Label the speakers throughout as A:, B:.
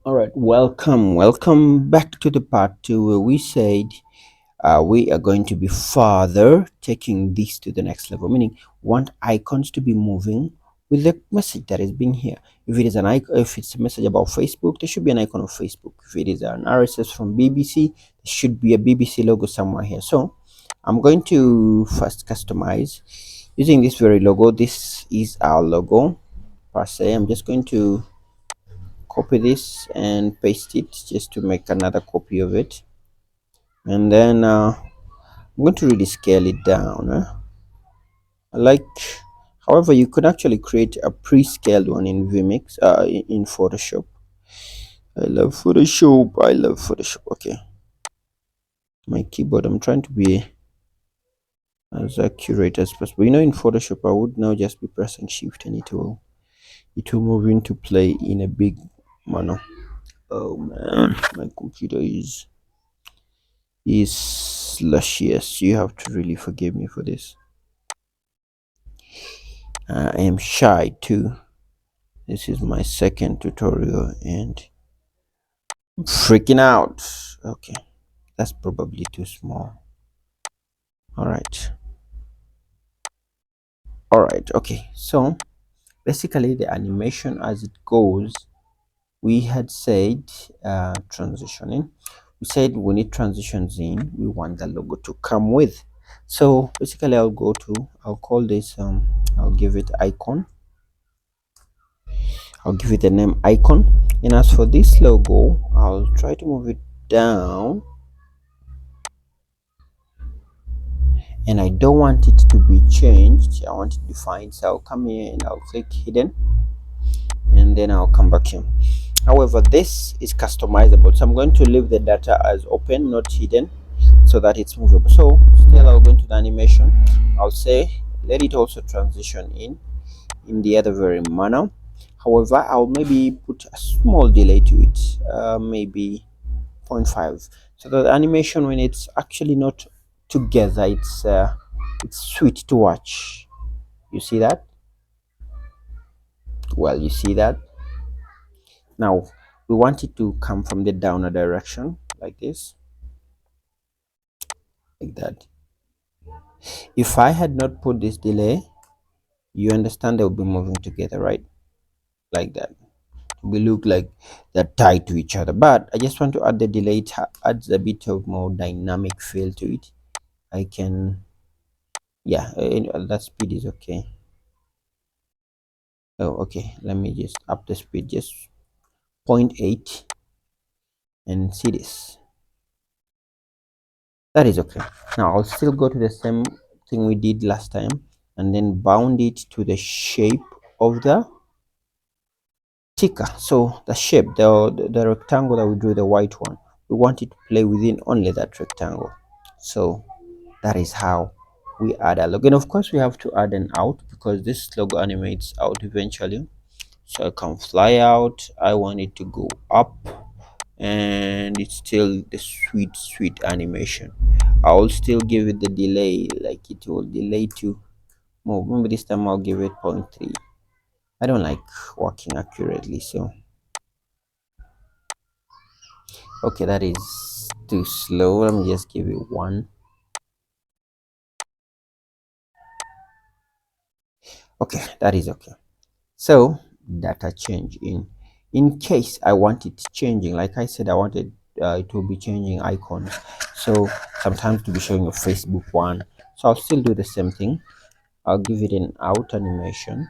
A: All right, welcome back to the part two where we said we are going to be further taking this to the next level, meaning want icons to be moving with the message that is being here. If it is an icon, if it's a message about Facebook, there should be an icon of Facebook. If it is an RSS from BBC, there should be a BBC logo somewhere here. So I'm going to first customize using this very logo. This is our logo per se. I'm just going to copy this and paste it just to make another copy of it, and then I'm going to really scale it down. Like, however, you could actually create a pre-scaled one in vmix in Photoshop. I love Photoshop. Okay, my keyboard, I'm trying to be as accurate as possible. In Photoshop I would now just be pressing shift and it will move into play in a big manner. Oh man, my computer is luscious. You have to really forgive me for this. I am shy too. This is my second tutorial and I'm freaking out. Okay, that's probably too small. All right. All right. Okay. So basically, the animation as it goes, we had said transitioning. We said we need transitions in. We want the logo to come with. So basically, I'll call this I'll give it icon. I'll give it the name icon. And as for this logo, I'll try to move it down, and I don't want it to be changed. I want it defined. So I'll come here and I'll click hidden, and then I'll come back here. However, this is customizable, so I'm going to leave the data as open, not hidden, so that it's movable. So still I'll go into the animation. I'll say let it also transition in the other very manner. However, I'll maybe put a small delay to it, maybe zero point 0.5, so that the animation, when it's actually not together, it's sweet to watch. You see that? Well, you see that. Now we want it to come from the downer direction, like this, like that. If I had not put this delay, you understand they will be moving together, right? Like that. We look like they're tied to each other, but I just want to add the delay. It adds a bit of more dynamic feel to it. I can, yeah, that speed is okay. Oh, okay, let me just up the speed just zero point 0.8 and see this. That is okay. Now I'll still go to the same thing we did last time and then bound it to the shape of the ticker. So the shape, the rectangle that we drew, the white one, we want it to play within only that rectangle. So that is how we add a logo. And of course we have to add an out, because this logo animates out eventually. So I can fly out. I want it to go up, and it's still the sweet animation. I'll still give it the delay, like it will delay to move. Maybe this time I'll give it zero point 0.3. I don't like working accurately, so okay, that is too slow. Let me just give it one. Okay, that is okay. So data change in case I want it changing, like I said, I wanted it will be changing icons, so sometimes to be showing a Facebook one. So I'll still do the same thing. I'll give it an out animation.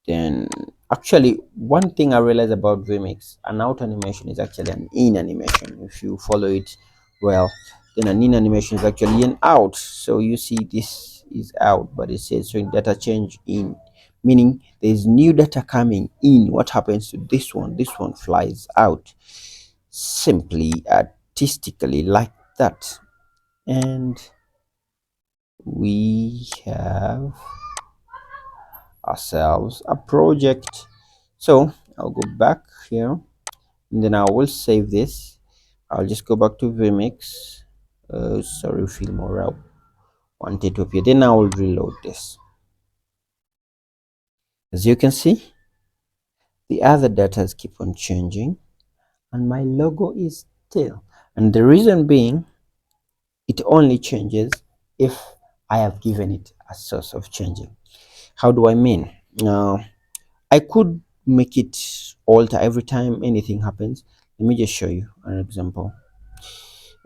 A: Then actually, one thing I realized about vmix, an out animation is actually an in animation. If you follow it well, then an in animation is actually an out. So you see this is out, but it says showing data change in, meaning there's new data coming in. What happens to this one? This one flies out, simply artistically, like that. And we have ourselves a project. So I'll go back here, and then I will save this. I'll just go back to vmix. Sorry, Filmora, I wanted to appear. Then I will reload this. As you can see, the other data keep on changing and my logo is still, and the reason being it only changes if I have given it a source of changing. How do I mean? Now, I could make it alter every time anything happens. Let me just show you an example.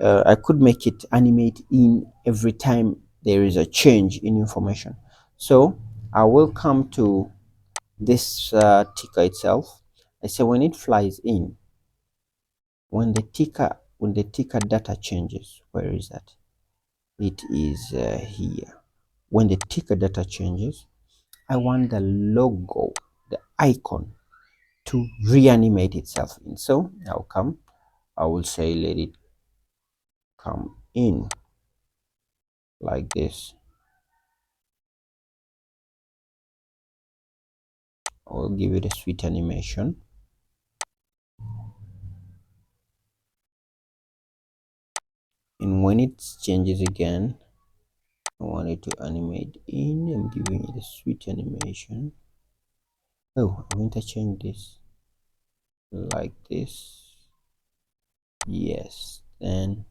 A: I could make it animate in every time there is a change in information. So I will come to this ticker itself. I say when it flies in, when the ticker data changes, where is that? It is here. When the ticker data changes, I want the logo, the icon, to reanimate itself in. So I'll come, I will say let it come in like this. I'll give it a sweet animation. And when it changes again, I want it to animate in. I'm giving it a sweet animation. Oh, I'm going to change this like this. Yes, then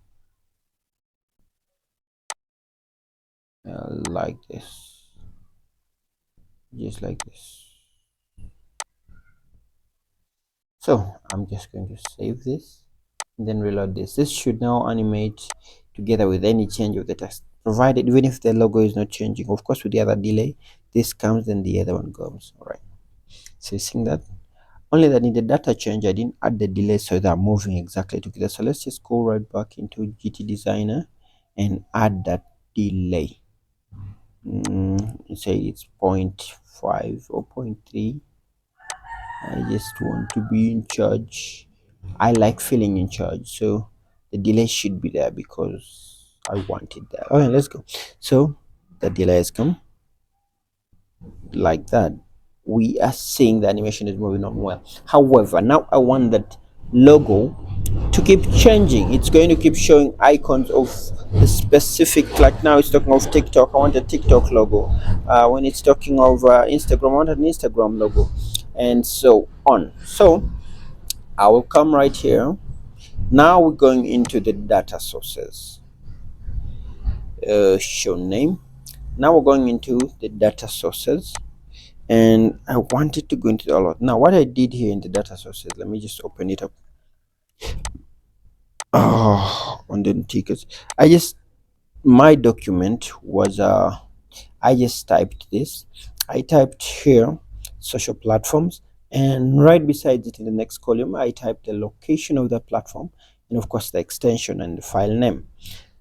A: like this, just like this. So I'm just going to save this and then reload this. This should now animate together with any change of the text, provided even if the logo is not changing. Of course, with the other delay, this comes then the other one goes. All right, so you seeing that? Only that in the data change I didn't add the delay, so they're moving exactly together. So let's just go right back into GT Designer and add that delay. Say it's 0.5 or 0.3. I just want to be in charge. I like feeling in charge, so the delay should be there because I wanted that. Okay, let's go. So the delay has come like that. We are seeing the animation is moving on well. However, now I want that logo to keep changing. It's going to keep showing icons of the specific, like now it's talking of TikTok. I want a TikTok logo. When it's talking of Instagram, I want an Instagram logo, and so on. So I will come right here. Now we're going into the data sources. Show name. Now we're going into the data sources, and I wanted to go into a lot. Now what I did here in the data sources, let me just open it up. Oh, on the tickets, I just, my document was I just typed this. I typed here social platforms, and right beside it in the next column I typed the location of the platform and of course the extension and the file name.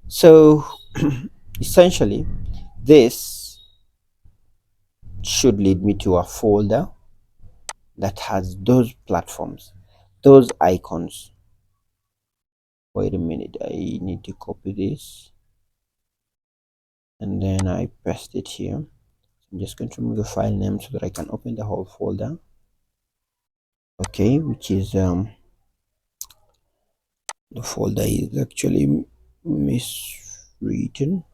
A: So essentially this should lead me to a folder that has those platforms, those icons. Wait a minute, I need to copy this and then I paste it here. I'm just going to remove the file name so that I can open the whole folder. Okay, which is the folder is actually miswritten.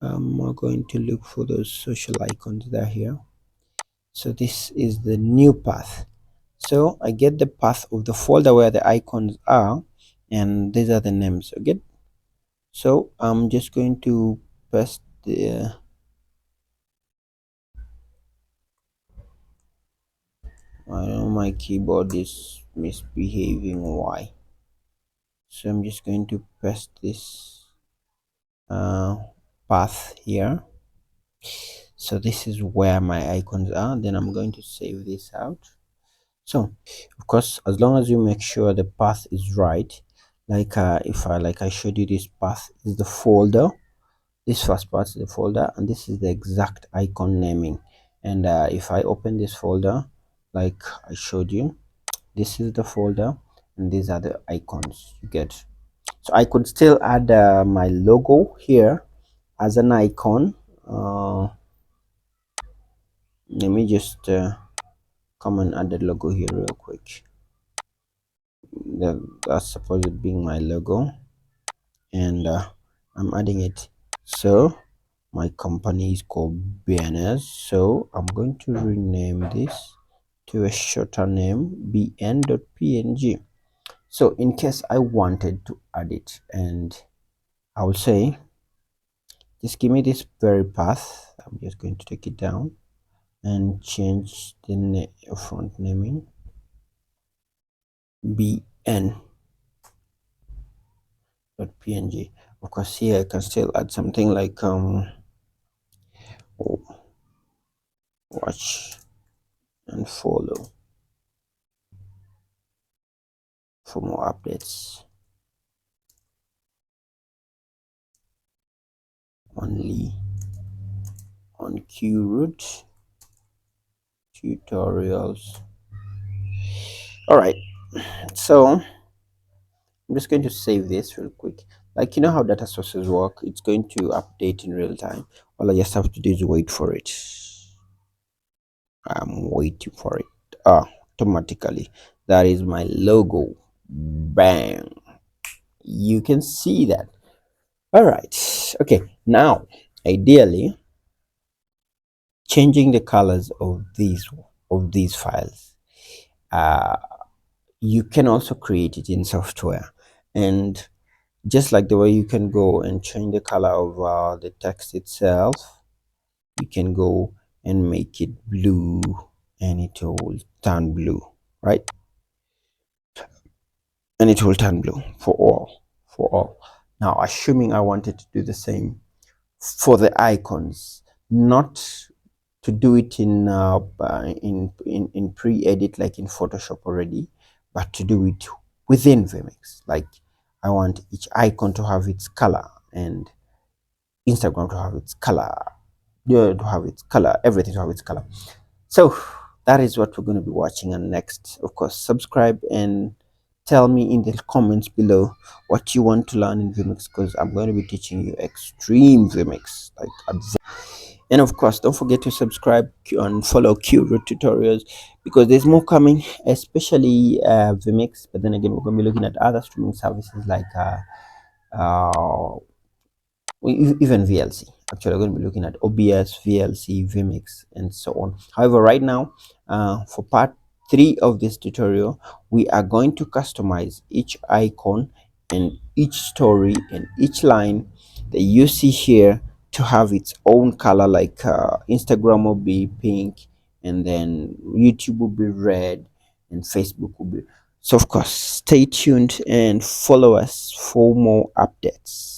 A: I'm going to look for those social icons that are here. So this is the new path. So I get the path of the folder where the icons are, and these are the names. Okay, so I'm just going to paste the I know my keyboard is misbehaving. Why? So I'm just going to paste this uh, path here. So this is where my icons are. Then I'm going to save this out. So of course, as long as you make sure the path is right, like if I like I showed you, this path is the folder, this first part is the folder, and this is the exact icon naming. And if I open this folder like I showed you, this is the folder and these are the icons you get. So I could still add my logo here as an icon. Let me just come and add the logo here real quick. That's supposed being my logo, and I'm adding it. So My company is called bns, so I'm going to rename this to a shorter name, bn.png. So in case I wanted to add it, and I will say just give me this very path. I'm just going to take it down and change the front naming bn.png. Of course, here I can still add something like watch and follow for more updates. Only on QRoot tutorials. All right, so I'm just going to save this real quick. Like, you know how data sources work, it's going to update in real time. All I just have to do is wait for it. I'm waiting for it. Automatically, that is my logo. Bang, you can see that. All right, okay, now ideally changing the colors of these files, uh you can also create it in software, and just like the way you can go and change the color of the text itself, you can go and make it blue, and it will turn blue, right? And it will turn blue for all. Now, assuming I wanted to do the same for the icons, not to do it in pre-edit like in Photoshop already, but to do it within Vmix. Like, I want each icon to have its color, and Instagram to have its color, to have its color, everything to have its color. So that is what we're going to be watching. And next, of course, subscribe and tell me in the comments below what you want to learn in Vmix, because I'm going to be teaching you extreme Vmix, like advanced. And of course, don't forget to subscribe and follow QRoot tutorials, because there's more coming, especially Vmix. But then again, we're going to be looking at other streaming services like uh, even VLC. Actually, we're going to be looking at OBS, VLC, Vmix, and so on. However, right now, for part 3 of this tutorial, we are going to customize each icon and each story and each line that you see here to have its own color. Like Instagram will be pink, and then YouTube will be red, and Facebook will be. So of course, stay tuned and follow us for more updates.